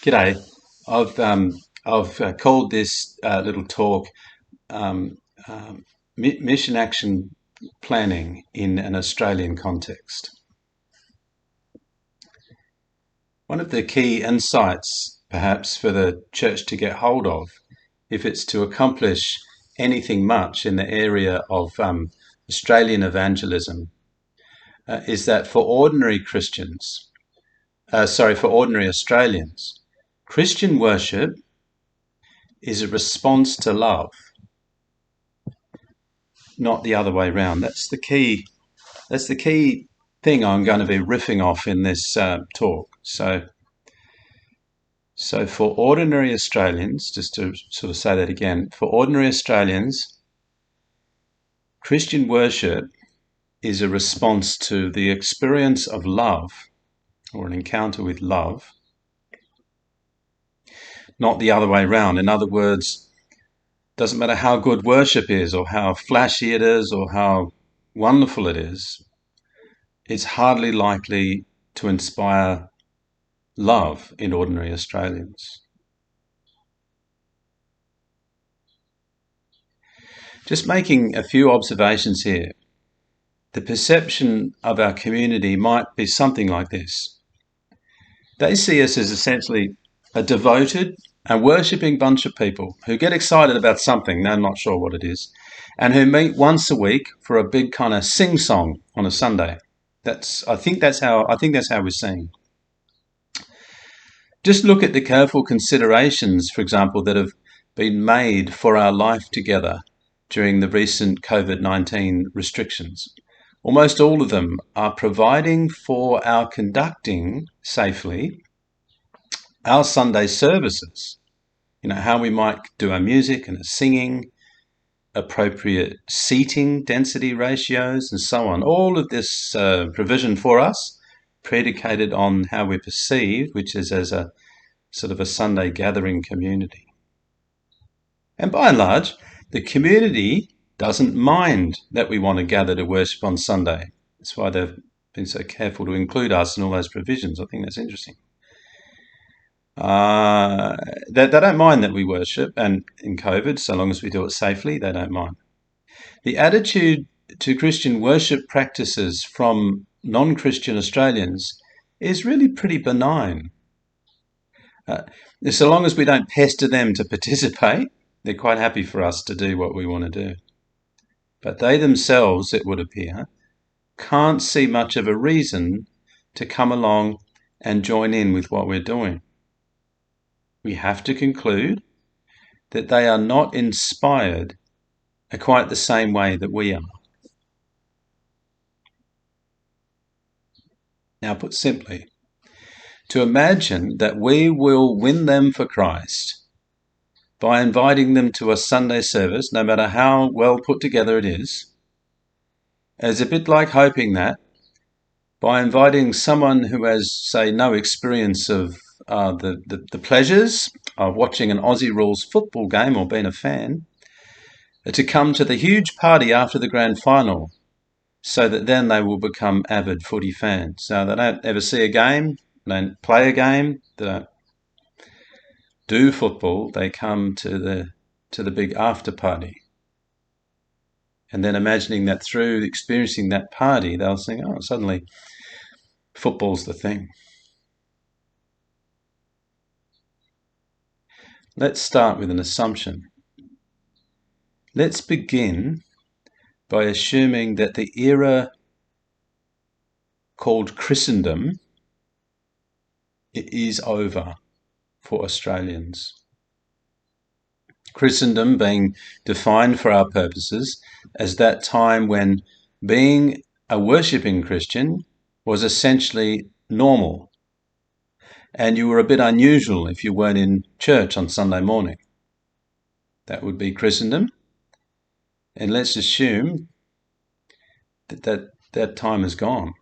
G'day. I've called this little talk um, Mission Action Planning in an Australian Context. One of the key insights, perhaps, for the church to get hold of, if it's to accomplish anything much in the area of Australian evangelism, is that for ordinary Australians, Christian worship is a response to love, not the other way around. That's the key. That's the key thing I'm going to be riffing off in this talk. So for ordinary Australians, just to sort of say that again, for ordinary Australians, Christian worship is a response to the experience of love or an encounter with love, not the other way around. In other words, doesn't matter how good worship is or how flashy it is or how wonderful it is, it's hardly likely to inspire love in ordinary Australians. Just making a few observations here. The perception of our community might be something like this. They see us as essentially a devoted and worshipping bunch of people who get excited about something, they're not sure what it is, and who meet once a week for a big kind of sing-song on a Sunday. I think that's how we're seen. Just look at the careful considerations, for example, that have been made for our life together during the recent COVID-19 restrictions. Almost all of them are providing for our conducting safely our Sunday services. You know, how we might do our music and our singing, appropriate seating density ratios and so on. All of this provision for us, predicated on how we're perceived, which is as a sort of a Sunday gathering community. And by and large, the community doesn't mind that we want to gather to worship on Sunday. That's why they've been so careful to include us in all those provisions. I think that's interesting. They don't mind that we worship, and in COVID, so long as we do it safely, they don't mind. The attitude to Christian worship practices from non-Christian Australians is really pretty benign. So long as we don't pester them to participate, they're quite happy for us to do what we want to do. But they themselves, it would appear, can't see much of a reason to come along and join in with what we're doing. We have to conclude that they are not inspired quite the same way that we are. Now, put simply, to imagine that we will win them for Christ by inviting them to a Sunday service, no matter how well put together it is a bit like hoping that by inviting someone who has, say, no experience of the pleasures of watching an Aussie rules football game or being a fan, to come to the huge party after the grand final, so that then they will become avid footy fans. So they don't ever see a game, they don't play a game, they don't do football, they come to the big after party. And then imagining that through experiencing that party, they'll think, oh, suddenly football's the thing. Let's start with an assumption. Let's begin by assuming that the era called Christendom is over for Australians. Christendom being defined for our purposes as that time when being a worshipping Christian was essentially normal, and you were a bit unusual if you weren't in church on Sunday morning. That would be Christendom. And let's assume that time is gone.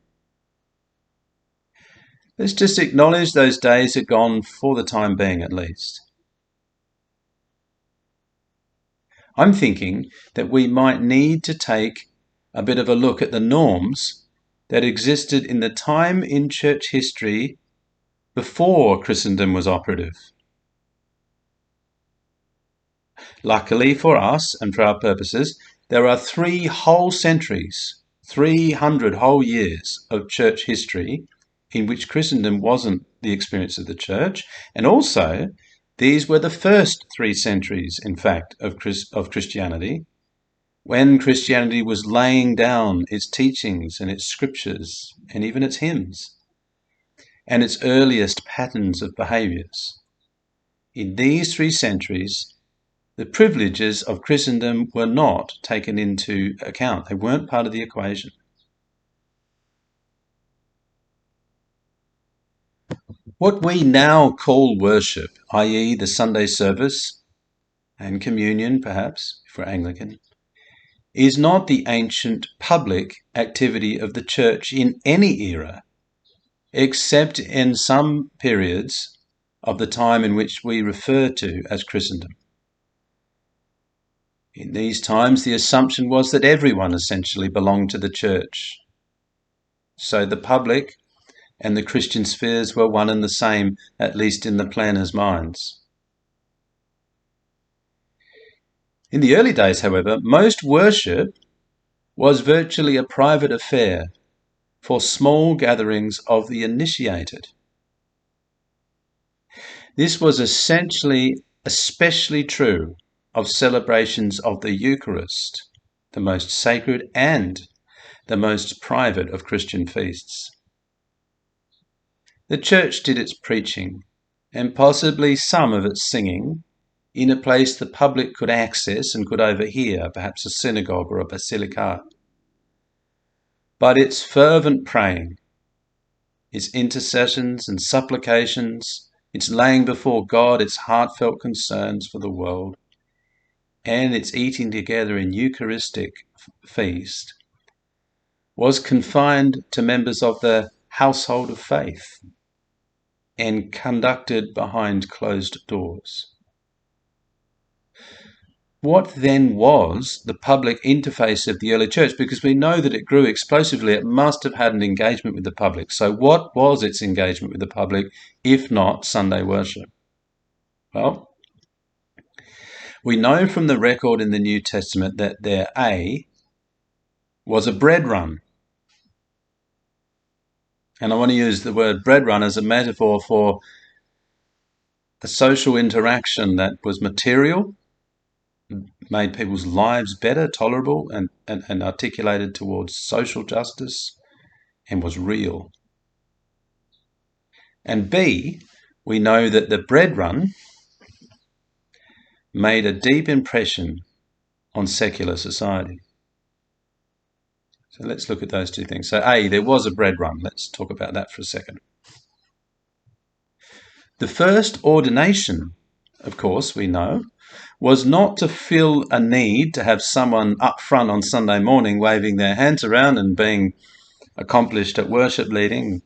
Let's just acknowledge those days are gone for the time being, at least. I'm thinking that we might need to take a bit of a look at the norms that existed in the time in church history before Christendom was operative. Luckily for us and for our purposes, there are 3 whole centuries, 300 whole years of church history in which Christendom wasn't the experience of the church, and also these were the first 3 centuries, in fact, of Christianity, when Christianity was laying down its teachings and its scriptures and even its hymns and its earliest patterns of behaviours. In these 3 centuries, the privileges of Christendom were not taken into account. They weren't part of the equation. What we now call worship, i.e. the Sunday service and communion, perhaps, if we're Anglican, is not the ancient public activity of the church in any era, except in some periods of the time in which we refer to as Christendom. In these times, the assumption was that everyone essentially belonged to the church. So the public and the Christian spheres were one and the same, at least in the planners' minds. In the early days, however, most worship was virtually a private affair for small gatherings of the initiated. This was especially true of celebrations of the Eucharist, the most sacred and the most private of Christian feasts. The church did its preaching, and possibly some of its singing, in a place the public could access and could overhear, perhaps a synagogue or a basilica. But its fervent praying, its intercessions and supplications, its laying before God its heartfelt concerns for the world, and its eating together in Eucharistic feast, was confined to members of the household of faith and conducted behind closed doors. What then was the public interface of the early church? Because we know that it grew explosively, it must have had an engagement with the public. So what was its engagement with the public, if not Sunday worship? Well, we know from the record in the New Testament that their A was a bread run. And I want to use the word bread run as a metaphor for a social interaction that was material, made people's lives better, tolerable, and articulated towards social justice, and was real. And B, we know that the bread run made a deep impression on secular society. So let's look at those 2 things. So A, there was a bread run. Let's talk about that for a second. The first ordination, of course, we know, was not to fill a need to have someone up front on Sunday morning waving their hands around and being accomplished at worship leading,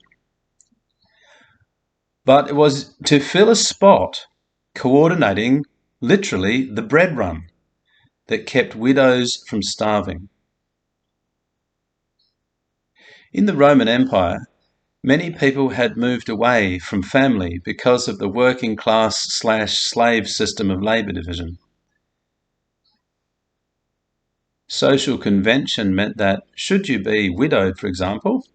but it was to fill a spot coordinating literally the bread run that kept widows from starving. In the Roman Empire, many people had moved away from family because of the working class/slave system of labour division. Social convention meant that should you be widowed, for example,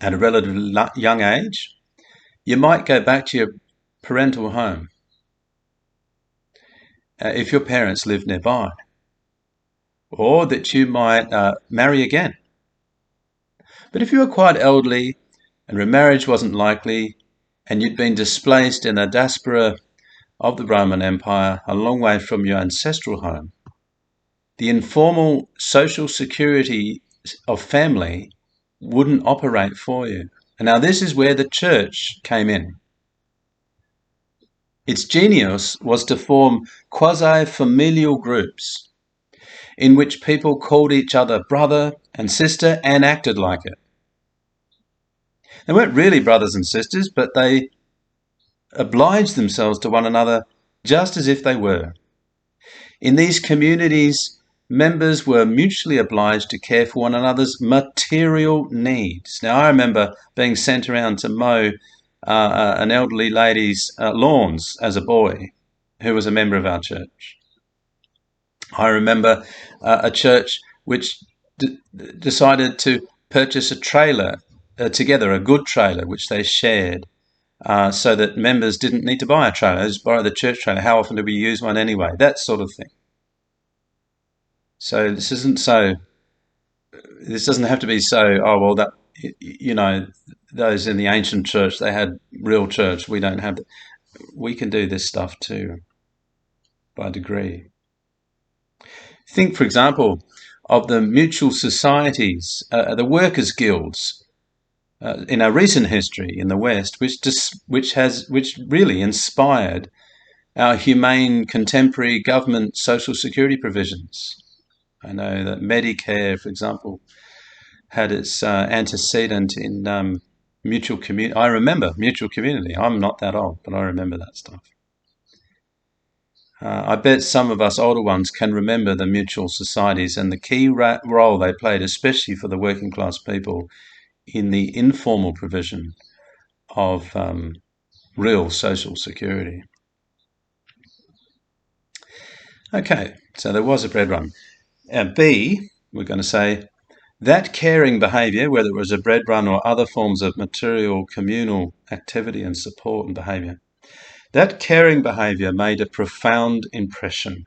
at a relatively young age, you might go back to your parental home if your parents lived nearby, or that you might marry again. But if you were quite elderly and remarriage wasn't likely, and you'd been displaced in a diaspora of the Roman Empire a long way from your ancestral home, the informal social security of family wouldn't operate for you. And now this is where the church came in. Its genius was to form quasi-familial groups in which people called each other brother and sister and acted like it. They weren't really brothers and sisters, but they obliged themselves to one another just as if they were. In these communities, members were mutually obliged to care for one another's material needs. Now, I remember being sent around to mow an elderly lady's lawns as a boy who was a member of our church. I remember a church which decided to purchase a trailer together, a good trailer, which they shared, so that members didn't need to buy a trailer, just borrow the church trailer. How often do we use one anyway? That sort of thing. So this doesn't have to be so, oh, well, that, those in the ancient church, they had real church. We don't have that. We can do this stuff too, by degree. Think, for example, of the mutual societies, the workers' guilds in our recent history in the West, which really inspired our humane contemporary government social security provisions. I know that Medicare, for example, had its antecedent in mutual community. I remember mutual community. I'm not that old, but I remember that stuff. I bet some of us older ones can remember the mutual societies and the key role they played, especially for the working class people, in the informal provision of real social security. Okay, so there was a bread run. B, we're going to say, that caring behaviour, whether it was a bread run or other forms of material communal activity and support and behaviour, that caring behaviour made a profound impression.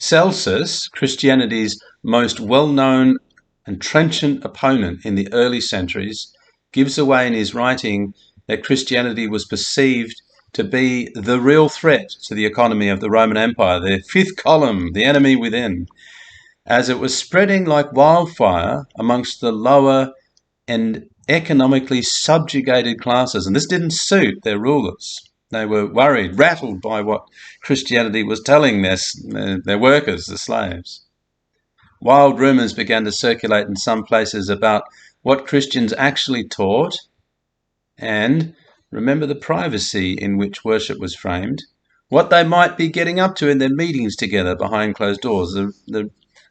Celsus, Christianity's most well-known and trenchant opponent in the early centuries, gives away in his writing that Christianity was perceived to be the real threat to the economy of the Roman Empire, the fifth column, the enemy within, as it was spreading like wildfire amongst the lower and economically subjugated classes. And this didn't suit their rulers. They were worried, rattled by what Christianity was telling their workers, the slaves. Wild rumours began to circulate in some places about what Christians actually taught, and remember the privacy in which worship was framed, what they might be getting up to in their meetings together behind closed doors. The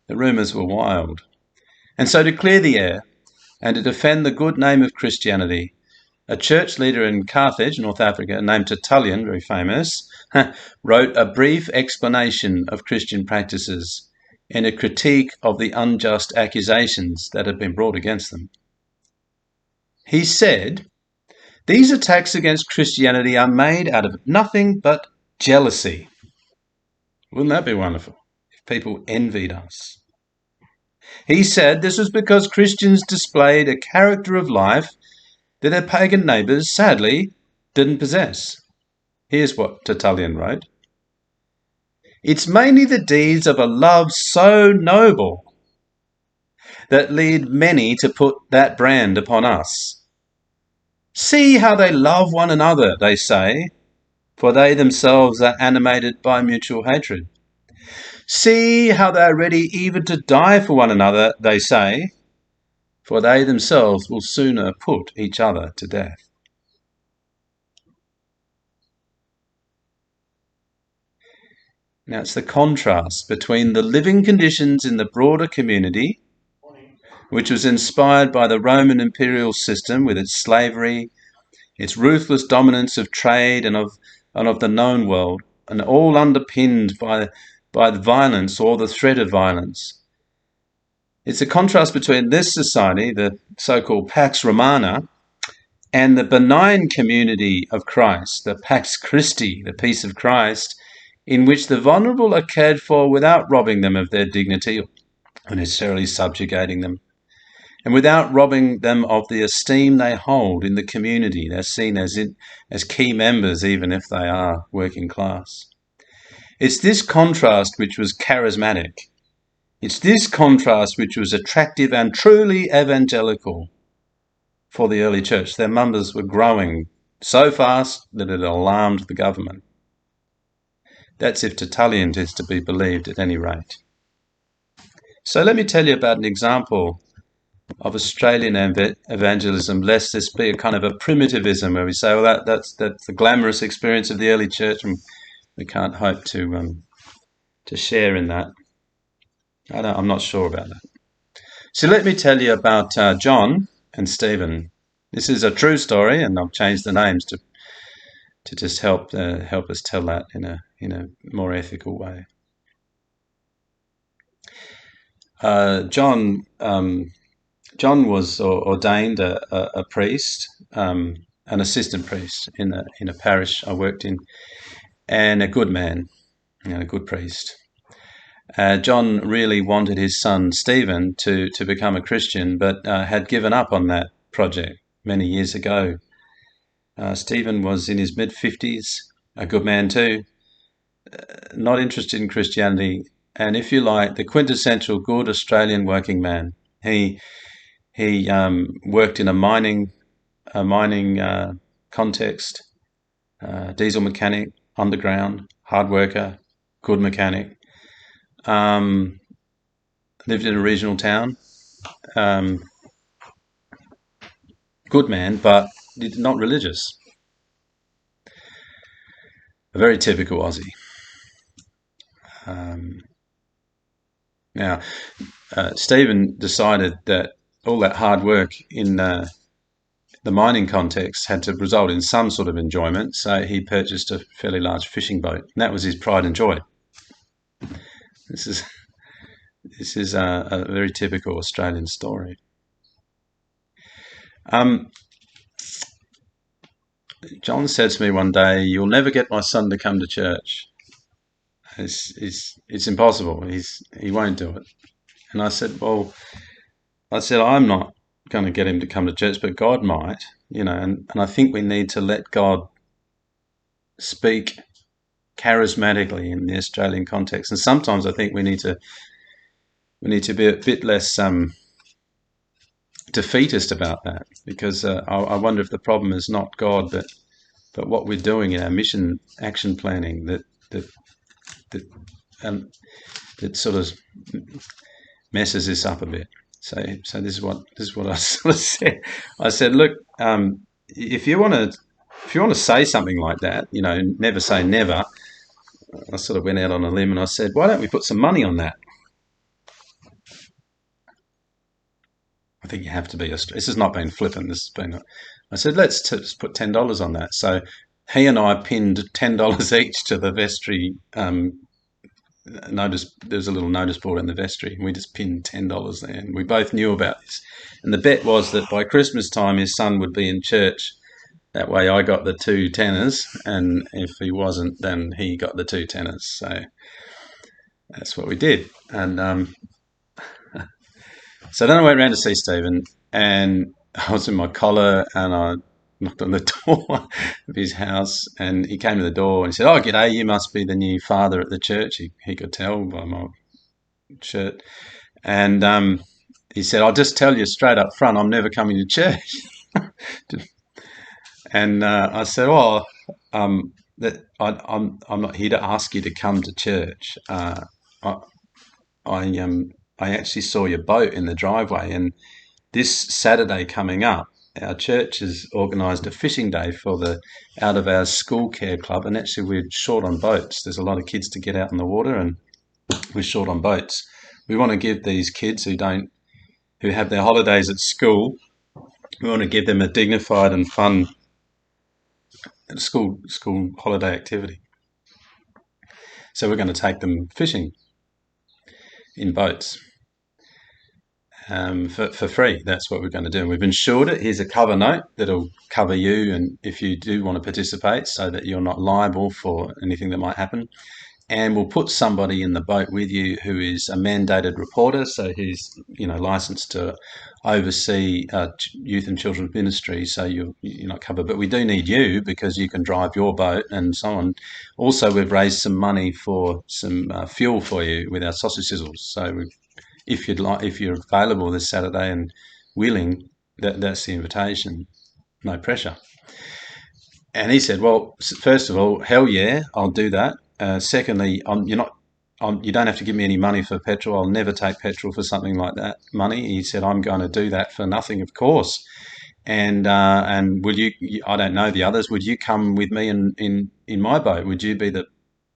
rumours were wild. And so to clear the air and to defend the good name of Christianity, a church leader in Carthage, North Africa, named Tertullian, very famous, wrote a brief explanation of Christian practices and a critique of the unjust accusations that had been brought against them. He said, "These attacks against Christianity are made out of nothing but jealousy." Wouldn't that be wonderful if people envied us? He said this was because Christians displayed a character of life that their pagan neighbours, sadly, didn't possess. Here's what Tertullian wrote. "It's mainly the deeds of a love so noble that lead many to put that brand upon us. See how they love one another, they say, for they themselves are animated by mutual hatred. See how they are ready even to die for one another, they say, for they themselves will sooner put each other to death." Now it's the contrast between the living conditions in the broader community, which was inspired by the Roman imperial system with its slavery, its ruthless dominance of trade and of the known world, and all underpinned by the violence or the threat of violence. It's a contrast between this society, the so-called Pax Romana, and the benign community of Christ, the Pax Christi, the peace of Christ, in which the vulnerable are cared for without robbing them of their dignity or necessarily subjugating them, and without robbing them of the esteem they hold in the community. They're seen as key members, even if they are working class. It's this contrast which was charismatic. It's this contrast which was attractive and truly evangelical for the early church. Their numbers were growing so fast that it alarmed the government. That's if Tertullian is to be believed at any rate. So let me tell you about an example of Australian evangelism, lest this be a kind of a primitivism where we say, well, that's the glamorous experience of the early church, and we can't hope to share in that. I'm not sure about that. So let me tell you about John and Stephen. This is a true story, and I've changed the names to just help us tell that in a more ethical way. John was ordained a priest, an assistant priest in a parish I worked in, and a good man, a good priest. John really wanted his son Stephen to become a Christian, but had given up on that project many years ago. Stephen was in his mid-50s, a good man too, not interested in Christianity, and if you like, the quintessential good Australian working man. He worked in a mining context, diesel mechanic, underground, hard worker, good mechanic. Lived in a regional town. Good man, but not religious. A very typical Aussie. Now, Stephen decided that all that hard work in the mining context had to result in some sort of enjoyment, so he purchased a fairly large fishing boat, and that was his pride and joy. This is a very typical Australian story. John said to me one day, "You'll never get my son to come to church. It's impossible. He won't do it." And I said, "Well," "I'm not going to get him to come to church, but God might, and I think we need to let God speak charismatically in the Australian context. And sometimes I think we need to be a bit less defeatist about that, because I wonder if the problem is not God, but what we're doing in our mission action planning that sort of messes this up a bit. So this is what I sort of said. I said, look, if you want to say something like that, never say never. I sort of went out on a limb and I said, why don't we put some money on that? I think you have to be. This has not been flippant. This has been. I said, let's just put $10 on that. So he and I pinned $10 each to the vestry notice. There's a little notice board in the vestry, and we just pinned $10 there. And we both knew about this. And the bet was that by Christmas time, his son would be in church. That way, I got the 2 tenors, and if he wasn't, then he got the 2 tenors. So that's what we did. And so then I went around to see Stephen, and I was in my collar, and I knocked on the door of his house, and he came to the door and he said, "Oh, g'day, you must be the new father at the church." He could tell by my shirt. And he said, "I'll just tell you straight up front, I'm never coming to church." And I said, "Oh, I'm not here to ask you to come to church. I actually saw your boat in the driveway, and this Saturday coming up, our church has organised a fishing day for the out of our school care club, and actually we're short on boats. There's a lot of kids to get out in the water, and we're short on boats. We want to give these kids who have their holidays at school, we want to give them a dignified and fun school holiday activity. So we're going to take them fishing in boats." For free. That's what we're going to do. And we've insured it. Here's a cover note that'll cover you, and if you do want to participate, so that you're not liable for anything that might happen. And we'll put somebody in the boat with you who is a mandated reporter, so he's licensed to oversee youth and children's ministry. So you're not covered, but we do need you because you can drive your boat and so on. Also, we've raised some money for some fuel for you with our sausage sizzles. So if you're available this Saturday and willing, that's the invitation. No pressure. And he said, "Well, first of all, hell yeah, I'll do that. Secondly, you don't have to give me any money for petrol. I'll never take petrol for something like that money." He said, "I'm going to do that for nothing, of course. And will you? I don't know the others. Would you come with me in my boat? Would you be the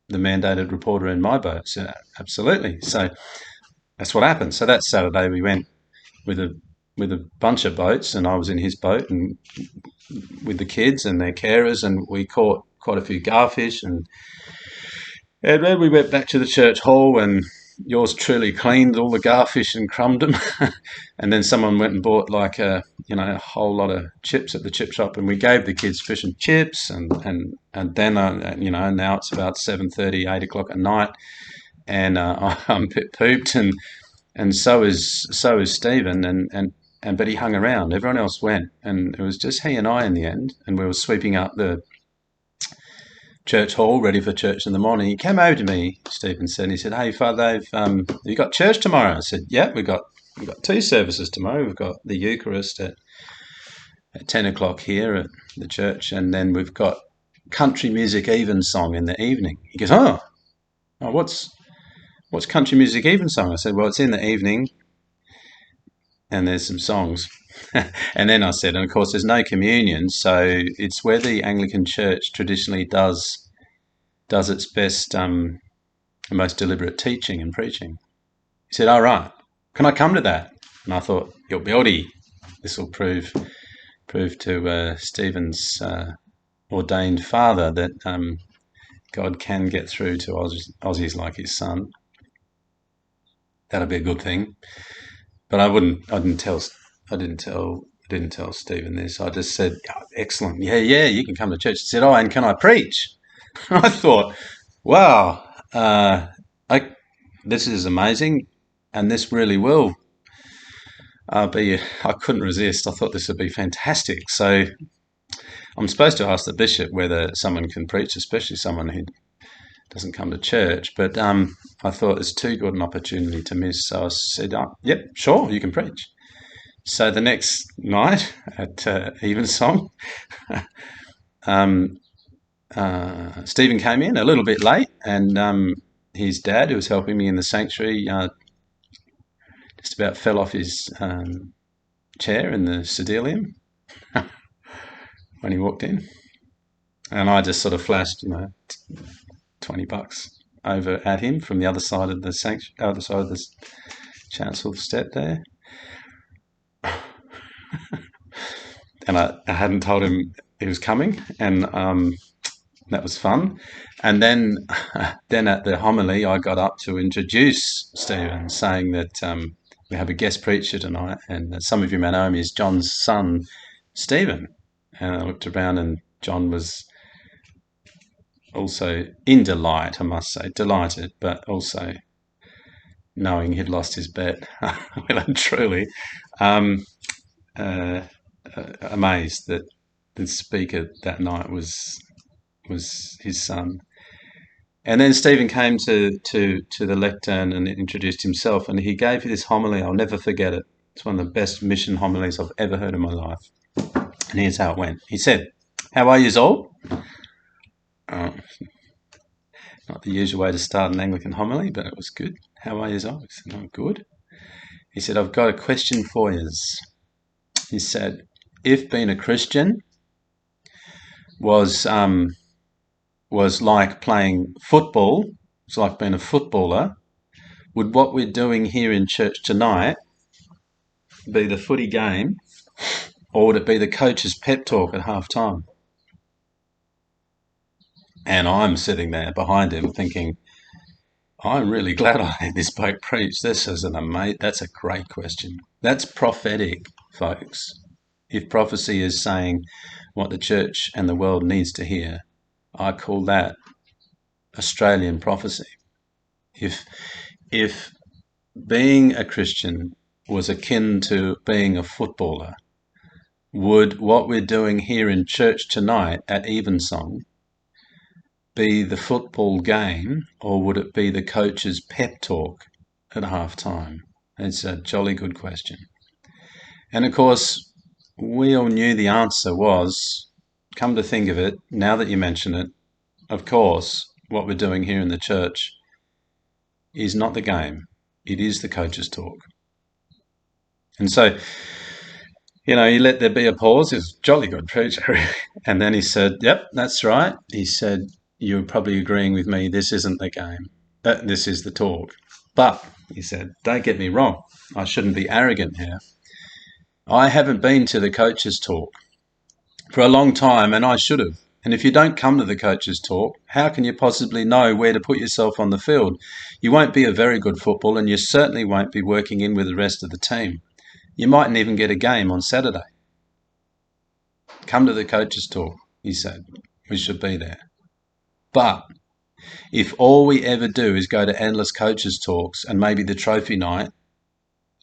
mandated reporter in my boat?" So absolutely. So that's what happened. So that Saturday we went with a with a bunch of boats, and I was in his boat and with the kids and their carers, and we caught quite a few garfish, and then we went back to the church hall, and yours truly cleaned all the garfish and crumbed them. And then someone went and bought like a whole lot of chips at the chip shop, and we gave the kids fish and chips, and then now it's about 7:30, 8 o'clock at night, and I'm a bit pooped, and so is Stephen, and but he hung around. Everyone else went, and it was just he and I in the end, and we were sweeping up the church hall, ready for church in the morning. He came over to me, Stephen said, and he said, "Hey, Father Dave, you got church tomorrow?" I said, "Yeah, we've got 2 services tomorrow. We've got the Eucharist at 10 o'clock here at the church, and then we've got country music evensong in the evening." He goes, "Oh, what's country music evensong?" I said, "Well, it's in the evening, and there's some songs." And then I said, and of course there's no communion, so it's where the Anglican Church traditionally does its best, most deliberate teaching and preaching. He said, "All right, can I come to that?" And I thought, "You'll be this will prove to Stephen's ordained father that God can get through to Aussies like his son. That'll be a good thing." But I didn't tell Stephen this. I just said, "Oh, excellent, yeah, you can come to church." He said, "Oh, and can I preach?" I thought, wow, this is amazing, and this really will be. I couldn't resist. I thought this would be fantastic. So I'm supposed to ask the bishop whether someone can preach, especially someone who doesn't come to church. But I thought it's too good an opportunity to miss. So I said, "Yep, sure, you can preach." So the next night at evensong, Stephen came in a little bit late, and his dad, who was helping me in the sanctuary, just about fell off his chair in the sedilium when he walked in. And I just sort of flashed, $20 over at him from the other side of the chancel step there. And I hadn't told him he was coming, and that was fun. And then at the homily, I got up to introduce Stephen, saying that we have a guest preacher tonight, and some of you may know him, is John's son, Stephen. And I looked around, and John was also in delight, I must say, delighted, but also knowing he'd lost his bet, well and truly, amazed that the speaker that night was his son. And then Stephen came to the lectern and introduced himself, and he gave this homily. I'll never forget it. It's one of the best mission homilies I've ever heard in my life. And here's how it went. He said, "How are you all?" Not the usual way to start an Anglican homily, but it was good. "How are you all?" I said, "I'm good." He said, "I've got a question for you." He said, "If being a Christian was like playing football, it's like being a footballer, would what we're doing here in church tonight be the footy game, or would it be the coach's pep talk at half time?" And I'm sitting there behind him thinking, I'm really glad I had this bloke preach. That's a great question. That's prophetic, folks. If prophecy is saying what the church and the world needs to hear, I call that Australian prophecy. If being a Christian was akin to being a footballer, would what we're doing here in church tonight at Evensong be the football game, or would it be the coach's pep talk at half time? It's a jolly good question. And of course, we all knew the answer was, come to think of it, now that you mention it, of course, what we're doing here in the church is not the game. It is the coach's talk. And so, he let there be a pause. It was a jolly good preacher. And then he said, "Yep, that's right." He said, "You're probably agreeing with me, this isn't the game. This is the talk. But," he said, "don't get me wrong. I shouldn't be arrogant here. I haven't been to the coaches' talk for a long time, and I should have. And if you don't come to the coaches' talk, how can you possibly know where to put yourself on the field? You won't be a very good footballer, and you certainly won't be working in with the rest of the team. You mightn't even get a game on Saturday. Come to the coaches' talk, he said. We should be there. But if all we ever do is go to endless coaches' talks and maybe the trophy night,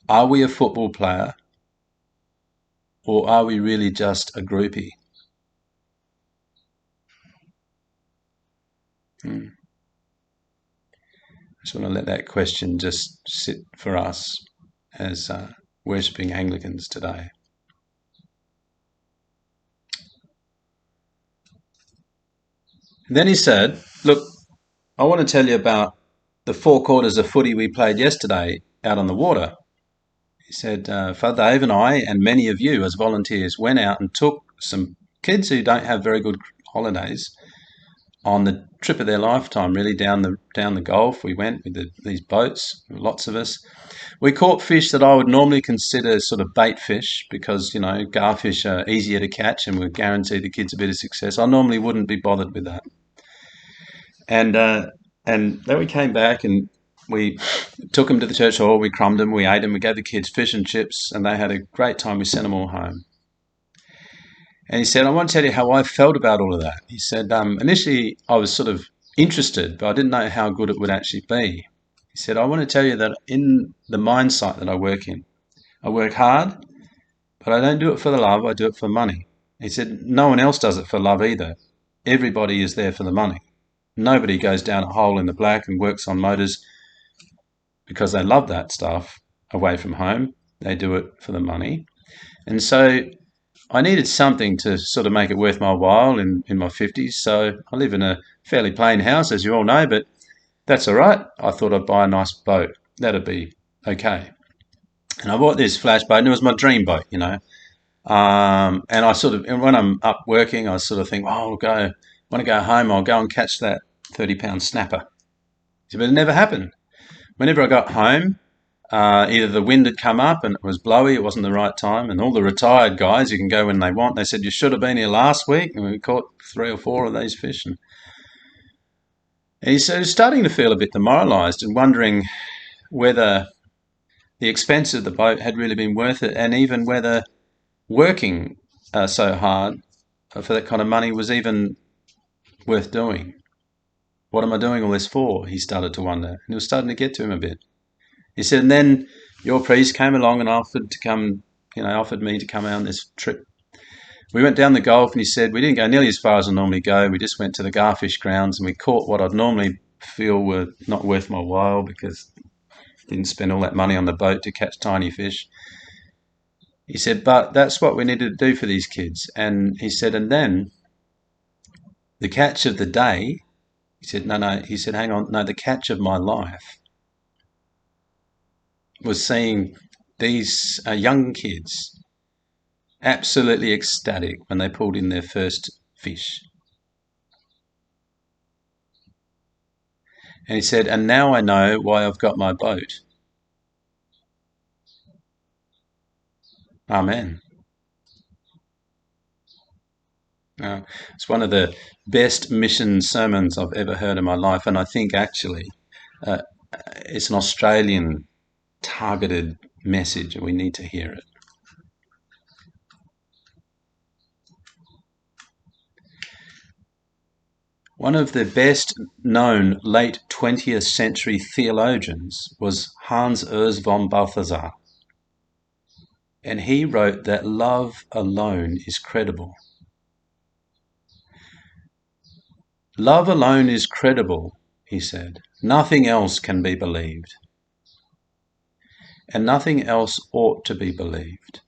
are we a football player, or are we really just a groupie? I just want to let that question just sit for us as worshipping Anglicans today. And then he said, look, I want to tell you about the 4 quarters of footy we played yesterday out on the water. He said, Father Dave and I and many of you as volunteers went out and took some kids who don't have very good holidays on the trip of their lifetime, really, down the Gulf. We went with these boats, lots of us. We caught fish that I would normally consider sort of bait fish because, garfish are easier to catch and would guarantee the kids a bit of success. I normally wouldn't be bothered with that. And then we came back and we took them to the church hall, we crumbed them, we ate them, we gave the kids fish and chips, and they had a great time. We sent them all home. And he said, I want to tell you how I felt about all of that. He said, initially I was sort of interested, but I didn't know how good it would actually be. He said, I want to tell you that in the mine site that I work in, I work hard, but I don't do it for the love, I do it for money. He said, no one else does it for love either. Everybody is there for the money. Nobody goes down a hole in the black and works on motors because they love that stuff away from home. They do it for the money. And so I needed something to sort of make it worth my while in my 50s. So I live in a fairly plain house, as you all know, but that's all right. I thought I'd buy a nice boat. That'd be okay. And I bought this flash boat, and it was my dream boat, And and when I'm up working, I sort of think, when I go home, I'll go and catch that 30-pound snapper. But it never happened. Whenever I got home, either the wind had come up and it was blowy, it wasn't the right time, and all the retired guys who can go when they want, they said, you should have been here last week, and we caught 3 or 4 of these fish. And he's starting to feel a bit demoralised and wondering whether the expense of the boat had really been worth it, and even whether working so hard for that kind of money was even worth doing. What am I doing all this for? He started to wonder, and it was starting to get to him a bit. He said, and then your priest came along and offered me to come out on this trip. We went down the Gulf, and he said, we didn't go nearly as far as I normally go. We just went to the garfish grounds, and we caught what I'd normally feel were not worth my while because I didn't spend all that money on the boat to catch tiny fish. He said, but that's what we needed to do for these kids. And he said, and then the catch of the day, he said, no, he said, hang on, no, the catch of my life was seeing these young kids absolutely ecstatic when they pulled in their first fish. And he said, and now I know why I've got my boat. Amen. It's one of the best mission sermons I've ever heard in my life, and I think actually it's an Australian targeted message, and we need to hear it. One of the best known late 20th century theologians was Hans Urs von Balthasar, and he wrote that love alone is credible. Love alone is credible, he said. Nothing else can be believed. And nothing else ought to be believed.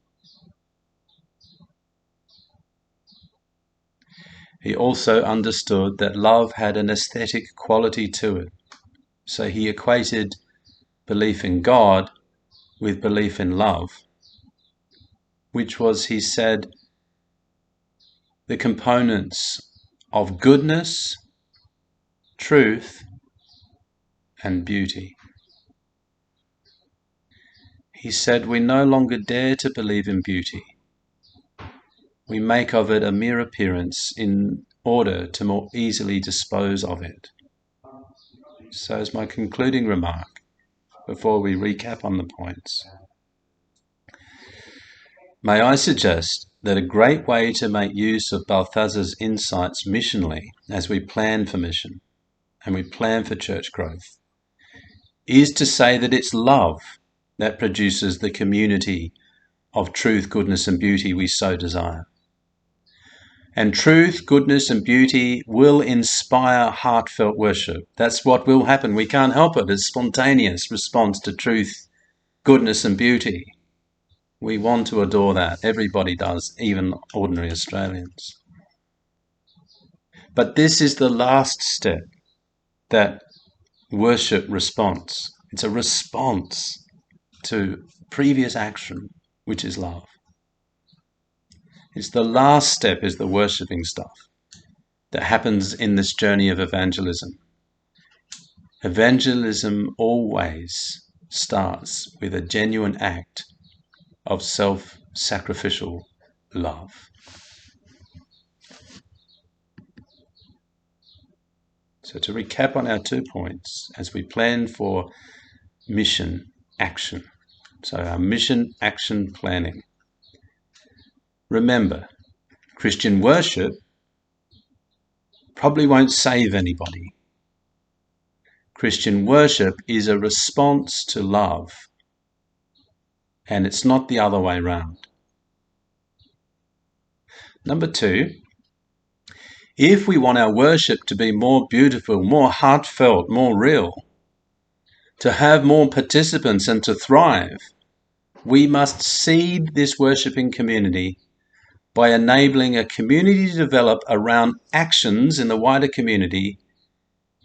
He also understood that love had an aesthetic quality to it. So he equated belief in God with belief in love, which was, he said, the components of goodness, truth, and beauty. He said, we no longer dare to believe in beauty. We make of it a mere appearance in order to more easily dispose of it. So as my concluding remark, before we recap on the points, may I suggest that a great way to make use of Balthazar's insights missionally as we plan for mission and we plan for church growth is to say that it's love that produces the community of truth, goodness and beauty we so desire. And truth, goodness and beauty will inspire heartfelt worship. That's what will happen. We can't help it. It's spontaneous response to truth, goodness and beauty. We want to adore that. Everybody does, even ordinary Australians. But this is the last step, that worship response. It's a response to previous action, which is love. It's the last step, is the worshipping stuff that happens in this journey of evangelism. Evangelism always starts with a genuine act of self-sacrificial love. So to recap on our 2 points, as we plan for mission action, so our mission action planning. Remember, Christian worship probably won't save anybody. Christian worship is a response to love, and it's not the other way around. Number 2, if we want our worship to be more beautiful, more heartfelt, more real, to have more participants and to thrive, we must seed this worshipping community by enabling a community to develop around actions in the wider community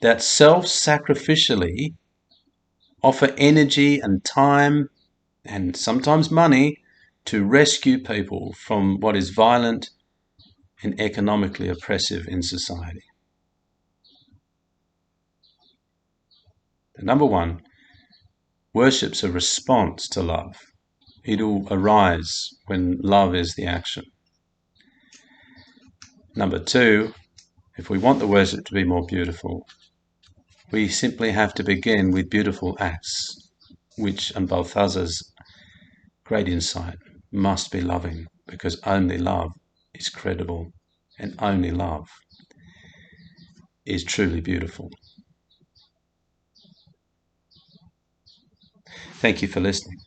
that self-sacrificially offer energy and time and sometimes money to rescue people from what is violent and economically oppressive in society. Number 1, worship's a response to love. It'll arise when love is the action. Number 2, if we want the worship to be more beautiful, we simply have to begin with beautiful acts, which, in Balthazar's great insight, must be loving, because only love is credible and only love is truly beautiful. Thank you for listening.